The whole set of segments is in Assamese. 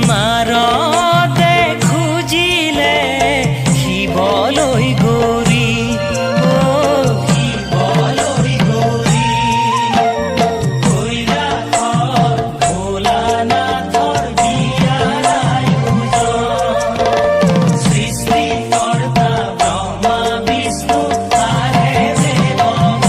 মাৰতে খুজিলে শিৱলৈ গৌৰী অ শিৱলৈ গৌৰী কৈলাশত ভোলানাথৰ বিয়াৰ আয়োজন সৃষ্টিকৰ্তা ব্ৰহ্মা বিষ্ণু তাৰে দেৱগণ।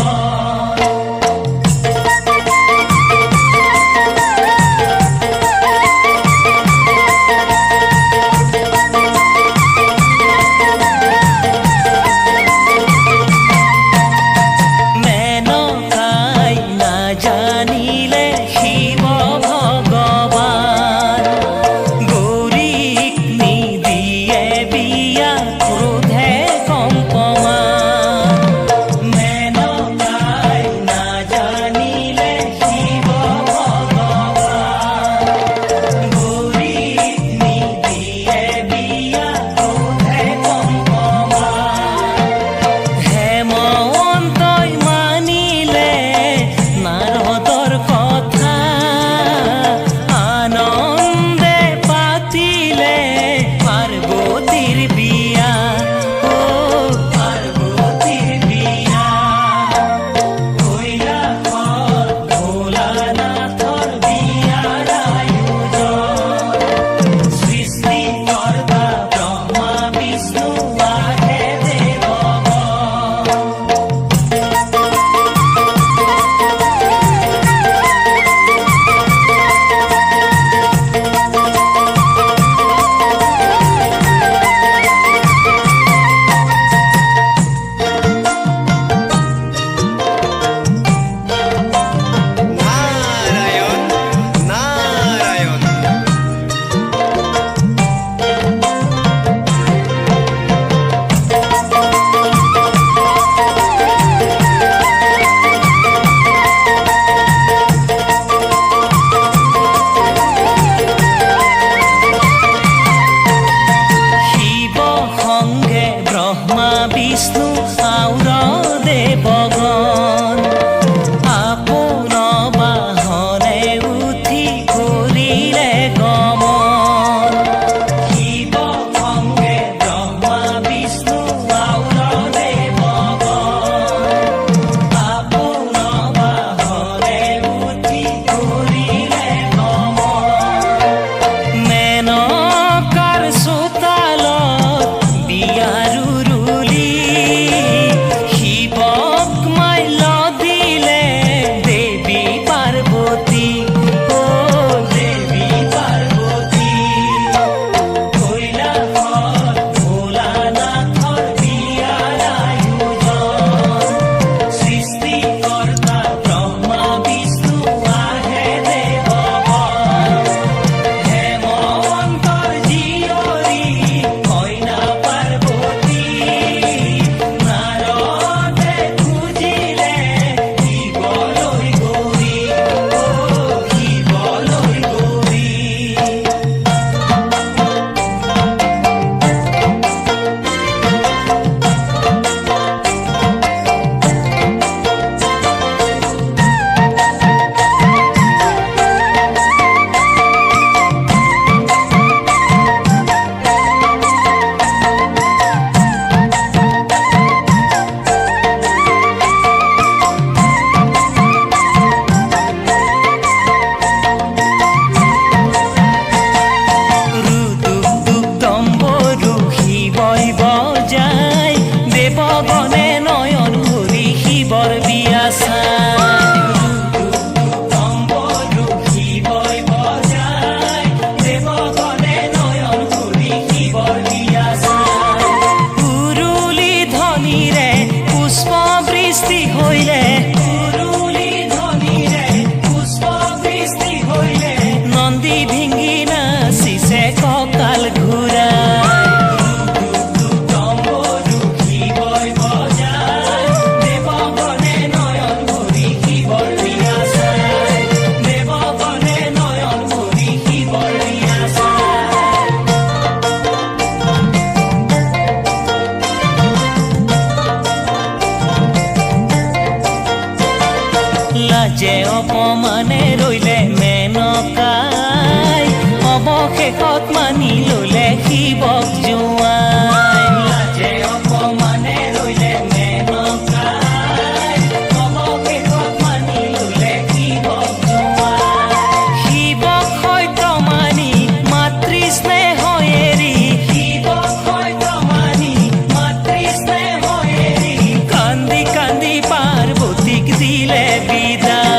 লাজে অপমানে ৰৈলে মেনকাই অৱশেষত মানি ললে শিৱক জোঁৱাই লাজে অপমানে ৰৈলে মেনকাই অৱশেষত মানি ললে শিৱক জোঁৱাই শিৱক সত্য মানি মাতৃ স্নেহ এৰি শিৱক সত্য মানি মাতৃ স্নেহ এৰি কান্দি কান্দি পাৰ্বতীক দিলে বিদায়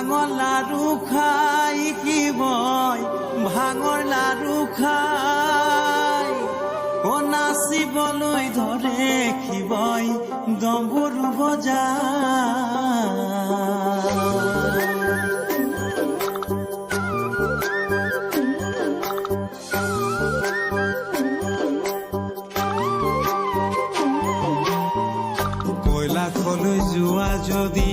ভাঙৰ লাৰু খাই শিৱই ভাঙৰ লাৰু খাই নাচিবলৈ ধৰে শিৱই ডম্বৰু বজায়। কৈলাশলৈ যোৱা যদি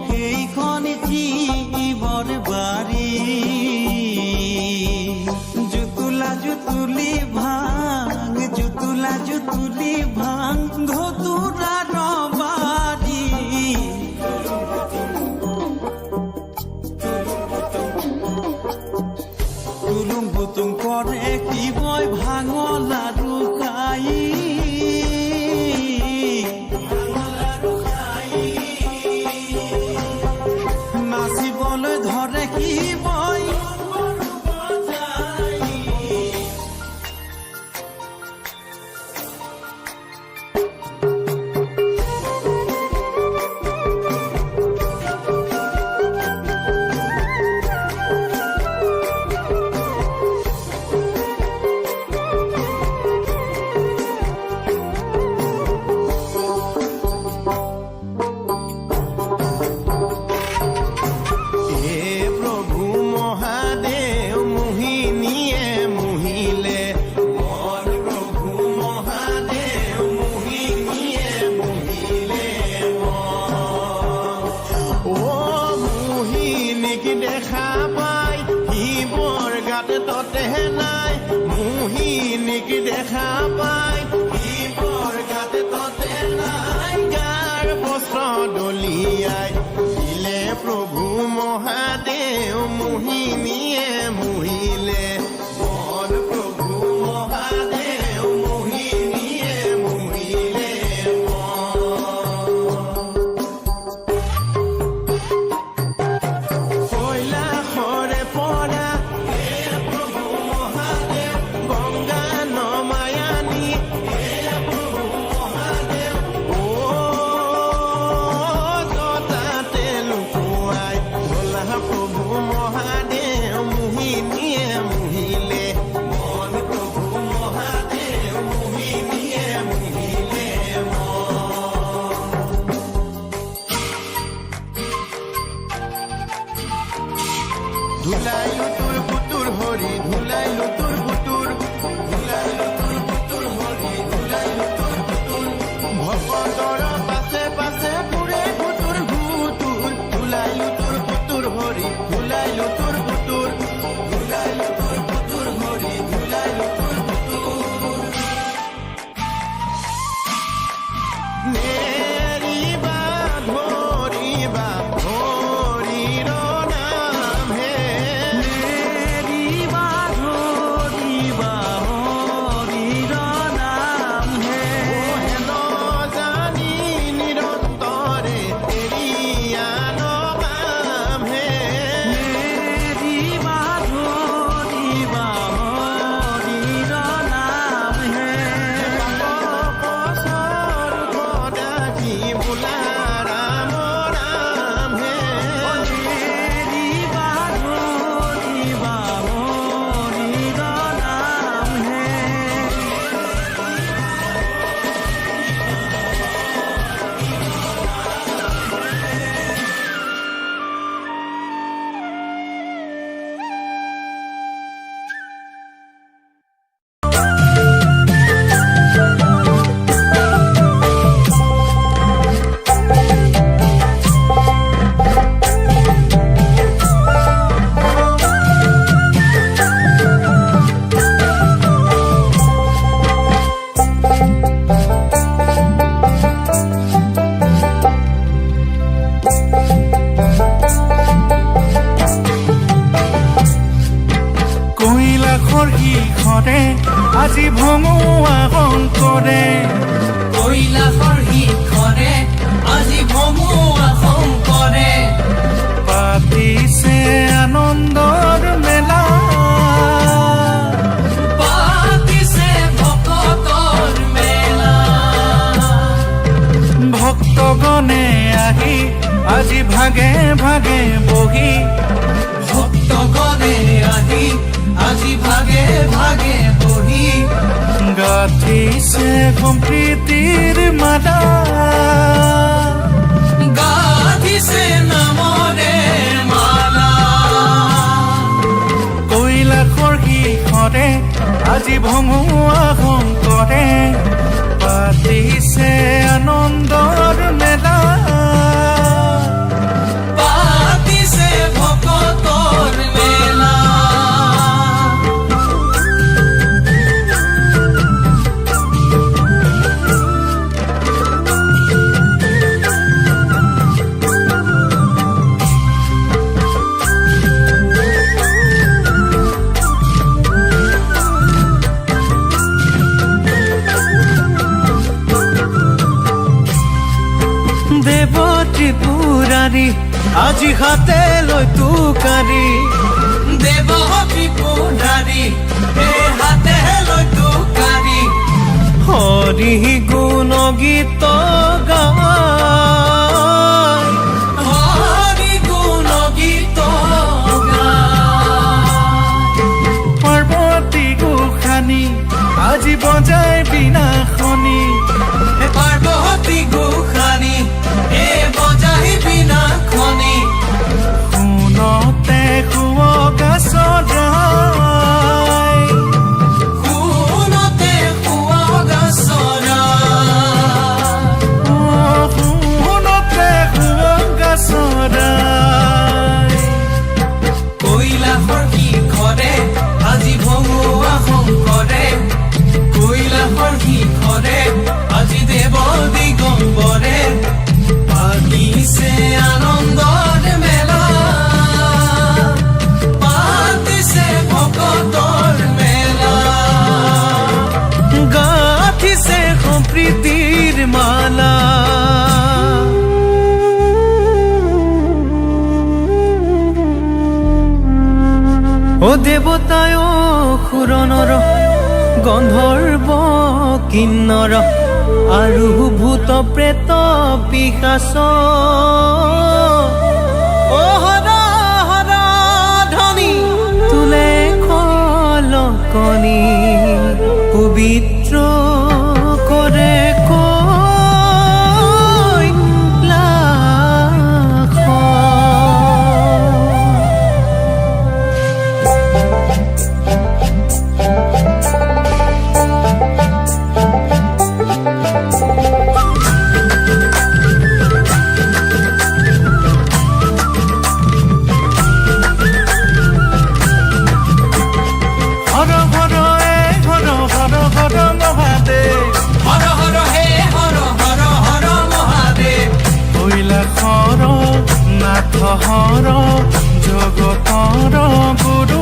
সেইখন শিৱৰ বাৰী জুতুলা জুতুলি ভাং জুতুলা জুতুলি ভাং ধতুৰা ৰবাৰী তুলুং বুতুং কৰে শিৱই ভাঙৰ লাৰু খাই নাচিবলৈ ধৰে শিৱই দেখা পাই শিৱৰ গাত ততে নাই মোহিনীক দেখা পাই শিৱৰ গাত ততে নাই গাৰ বস্ত্ৰ দলিয়াই দিলে প্ৰভু মহাদেৱ মোহিনীয়ে মোহিলে মন প্ৰভু মহাদেৱ মোহিনীয়ে মোহিলে ধুলাইলো তোৰ পুতুৰ হৰি ধুলাইলো তোৰ পুতুৰ ধুলাইলো তোৰ পুতুৰ হৰি ধুলাইলো তোৰ পুতুৰ ভকতৰ পাছে পাছে পুৰে পুতুৰ ভুতুৰ ধুলাইলো তোৰ পুতুৰ হৰি ধুলাইলো তোৰ পুতুৰ ধুলাইলো তোৰ পুতুৰ হৰি ধুলাইলো তোৰ পুতুৰ নেৰিবা ধৰিবা হৰিৰ নাম হে আজি ভঙুৱা শংকৰে কৈলাশৰ শিখৰে আজি ভঙুৱা শংকৰে পাতিছে আনন্দৰ মেলা পাতিছে ভকতৰ মেলা ভক্তগণে আহি আজি ভাগে ভাগে বহি গাঁঠিছে সম্প্ৰীতিৰ মালা গাঁঠিছে নামৰে মালা কৈলাশৰ শিখৰে আজি ভঙুৱা শংকৰে পাতিছে আনন্দৰ মেলা পাতিছে ভকতৰ মেলা দেৱ ত্ৰিপুৰাৰী আজি হাতে লৈ তোকাৰী দেৱ ত্ৰিপুৰাৰী এই হাতে লৈ তোকাৰী হৰি গুণ গীত গায় হৰি গুণ গীত গায় পাৰ্বতী গোসানী আজি বজাই বিনাশনী পাৰ্বতী গোসানী এ বজাই বিনাশনী শুনতে শুৱগা চৰাই শুনতে শুৱগা চৰাই শুনতে শুৱগা চৰাই কৈলাশৰ শিখৰে আজি ভঙুৱা শংকৰে কৈলাশৰ শিখৰে আজি দেৱ দিগম্বৰে পাতিছে আনন্দৰ মেলা পাতিছে ভকতৰ মেলা গাঁঠিছে সম্প্ৰীতিৰ মালা ও দেৱতায় সুৰনৰ গন্ধৰ্ব কিন্নৰ আৰু ভূত প্ৰেত পিশাচ ও হৰ হৰ ধ্বনি তোলে কলকনি পবিত্ৰ কৰে কৈলাশ হৰ হৰ এ হৰ হৰ হৰ মহাদেৱ হৰ হৰ হে হৰ হৰ হৰ মহাদেৱ কৈলাশৰ নাথ হৰ জগতৰ গুৰু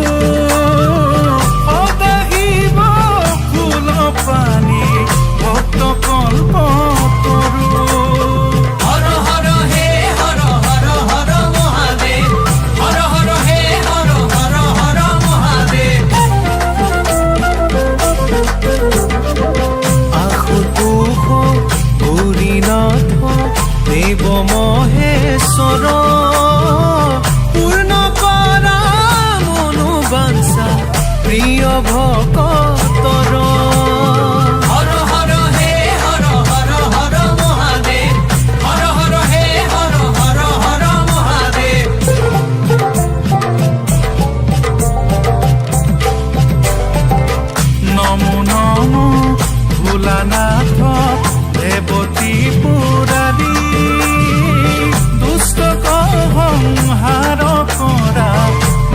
সদাশিৱ ফুল পানী ভক্ত কল্প তৰু হৰ হৰ হে হৰ হৰ হৰ মহাদেৱ হৰ হৰ হে হৰ হৰ হৰ মহাদেৱ আশুতোষ গৌৰীনাথ দেৱ মহেশ্বৰ পূৰ্ণ কৰা মনোবাঞ্ছা প্ৰিয় ভকতৰ হৰ হৰ হে হৰ হৰ হৰ মহাদেৱ হৰ হৰ হে হৰ হৰ হৰ মহাদেৱ নমো নমো ভোলানাথ দেৱতী পুৰাৰী দুষ্ট সংহাৰ কৰা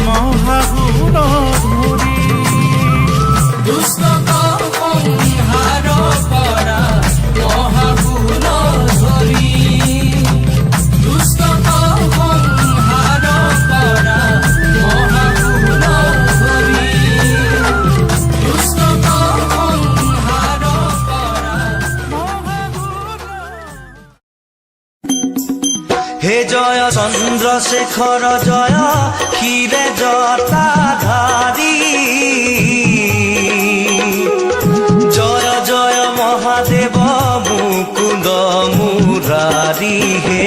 মহাসুৰ ধৰি দুষ্ট সংহাৰ কৰা মহাসুৰ ধৰি দুষ্ট সংহাৰ কৰা মহাসুৰ ধৰি দুষ্ট সংহাৰ কৰা হে জয় চন্দ্ৰশেখৰ জয় ক্ষীৰে জটাধাৰী জয় জয় মহাদেৱ মুকুন্দ মুৰাৰী হে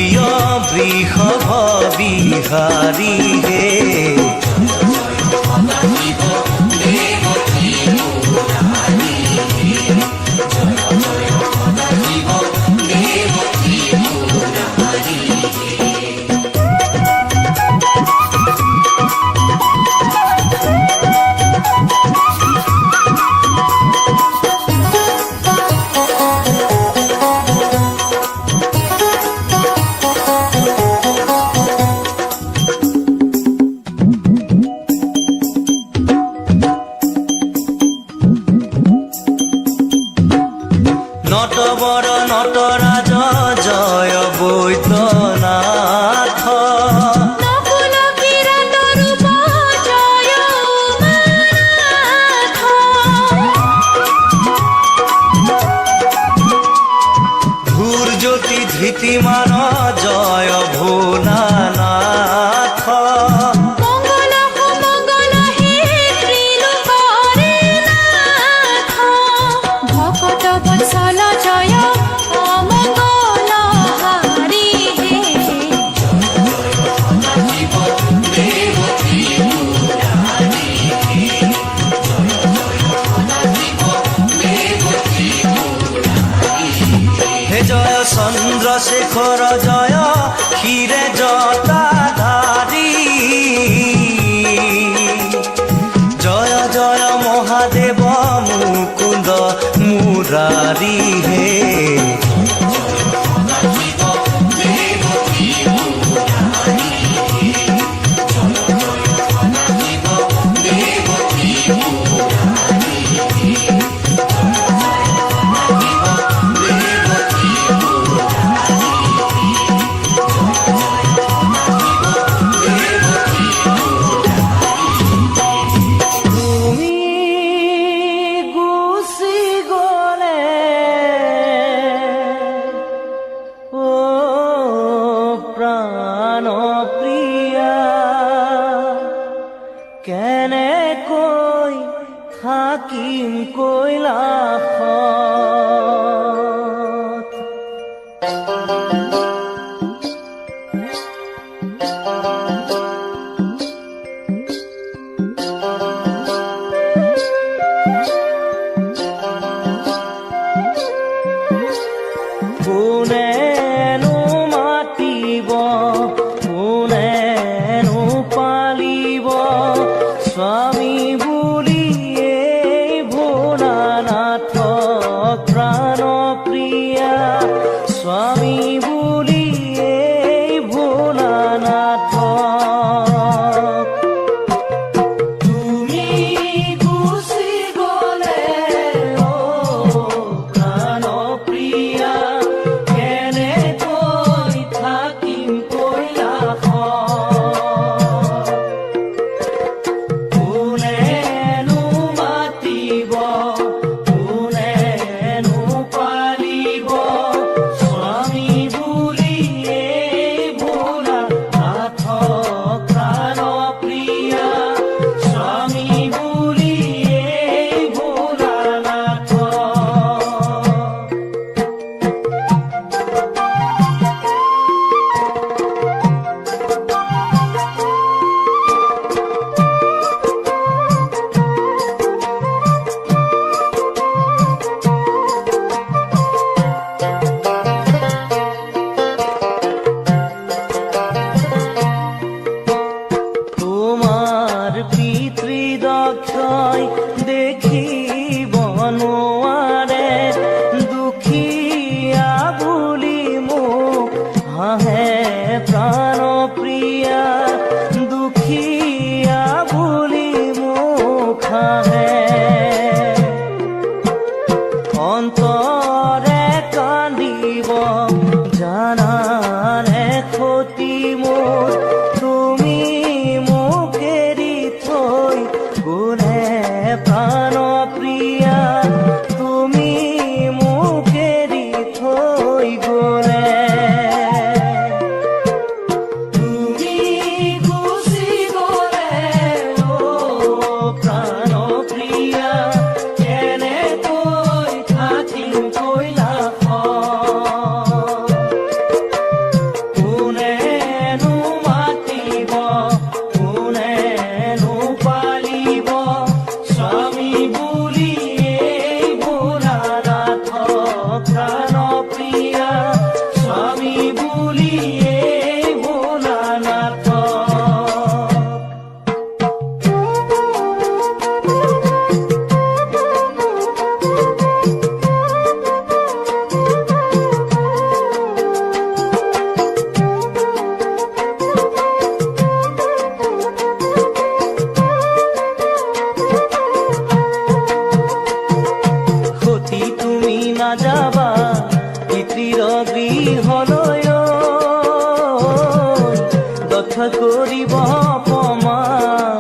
প্ৰিয় বৃষভ বিহাৰী হে নটবৰ নটৰাজ জয় বৈদ্যনাথ নকুল কিৰাত ৰূপ জয় উমানাথ ধূৰ্জ্যোতি ধৃতিমান জয় ভোলানাথ মঙ্গল সুমঙ্গল হে ত্ৰিলোকৰে নাথ ভকত বৎসল জয় অমঙ্গল হাৰি হে হে জয় চন্দ্ৰশেখৰ জয় ক্ষীৰে জটাধাৰী জয় জয় মহাদেৱ মুকুন্দ মুৰাৰী হে তুমি গুচি গলে ও প্ৰাণ প্ৰিয়া কেনেকৈ থাকিম কৈলাসত কোনেনো মাতিব কোনেনো পালিব স্বামী বুলি এই ভোলানাথ প্ৰাণ প্ৰিয়া স্বামী বুলি এই ভোলানাথ তুমি গুচি গলে ও প্ৰাণ প্ৰিয়া কেনেকৈ থাকিম কৈলাসত কোনেনো মাতিব কোনেনো পালিব স্বামী বুলি এই ভোলানাথ প্ৰাণ প্ৰিয়া স্বামী বুলি এই ভোলানাথ তোমাৰ পিতৃদক্ষই দেখিব নোৱাৰে দুখীয়া বুলি মোক হাঁহে প্ৰাণ প্ৰিয়া দুখীয়া বুলি মোক হাঁহে অন্তৰে কান্দিব জানানে ক্ষতি মোৰ তুমি মোক এৰি থৈ গ'লে প্ৰাণ প্ৰিয়া তুমি মোক এৰি থৈ গ'লে তুমি গুচি গ'লে ও প্ৰাণ প্ৰিয়া কেনেকৈ থাকিম কৈলাসত ৰক্ষা কৰিব অপমান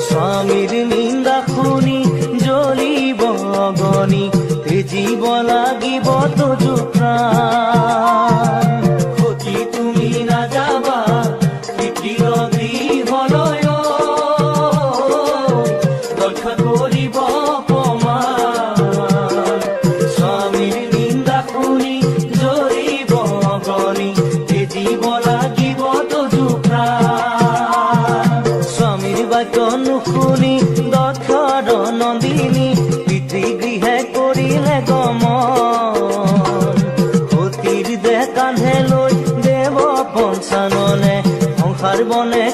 স্বামীৰ নিন্দা শুনি জ্বলিব অগনি তেজিব লাগিব তোজো প্ৰাণ সতী তুমি নাযাবা পিতৃৰ গৃহলৈ ৰক্ষা কৰিব অপমান স্বামীৰ নিন্দা শুনি জ্বলিব অগনি তেজিব লাগিব তোজো প্ৰাণ স্বামীৰ বাক্য নুশুনি দক্ষৰ নন্দিনী পিতৃগৃহে কৰিলে গমন সতীৰ দেহ কান্ধে লৈ দেৱ পঞ্চাননে সংসাৰ বনে